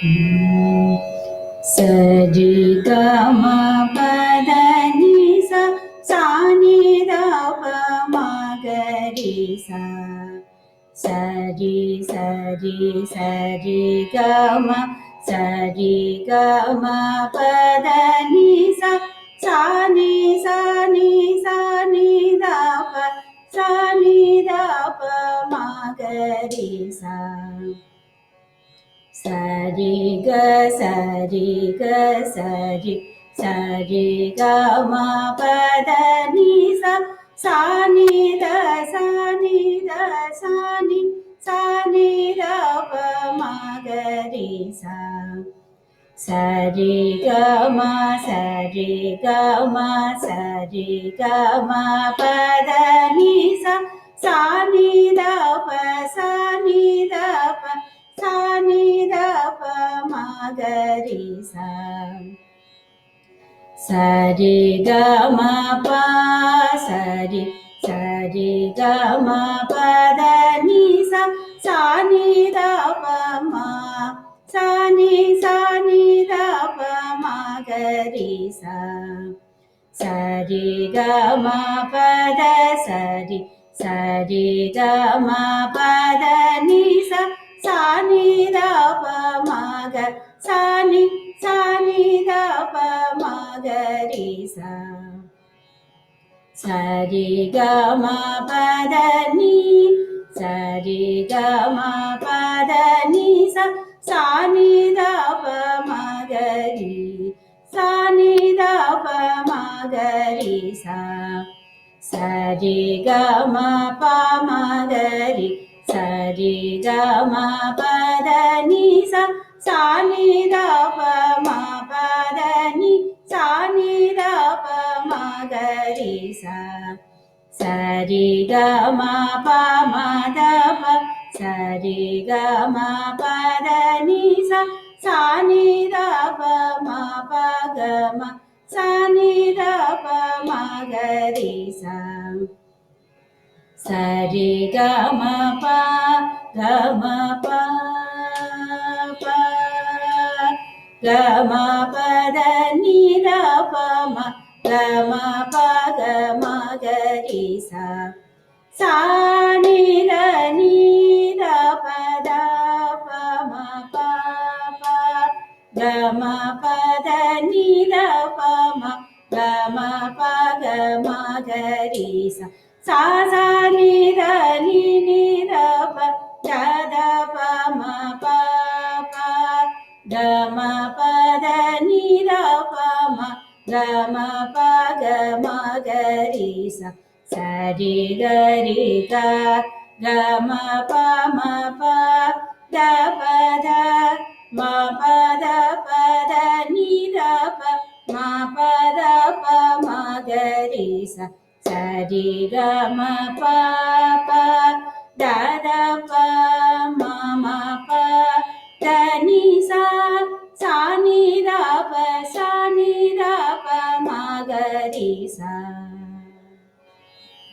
सरि ग म पद नि सा नि द प म ग रि सा सरि सरि सरि ग म सरि ग म पद नि सा नि सा नि सा नि द प सा नि द प म ग रि सा सरि ग सरि ग सरि सरि ग म पद नि सा नि द सा नि द सा नि द प म ग रि सा सरि ग म सरि ग म सरि ग म पद नि सा नि द प सा नि द प सा नि द प म ग रि सा सरि ग म प सरि सरि ग म पद नि सा नि द प म सा नि द प म ग रि सा सरि ग म पद सरि सरि ग म पद नि सा नि द प म ग सा नि द प म ग रि सा सरि ग म पद नि सरि ग म पद नि सा नि द प म ग रि सा नि द प म ग रि सा सरि ग म प म ग रि सरि ग म पद नि सा नि द प म पद नि सा नि द प म ग रि सा सरि ग म प म द प सरि ग म पद नि सा नि द प म प ग म सा नि द प म ग रि सा सरि ग म प ग म प प ग म पद नि द प म ग म प ग म ग रि सा सा नि द नि द प द प म प प ग म पद नि द प म ग म प ग म ग रि सा सा सा नि द नि द प द द प म प प ग म पद नि द प म ग म प ग म ग रि सा सरि ग रि ग ग म प म प द प द म प द प द नि द प म प द प म ग रि सा सरि ग म प प द द प म म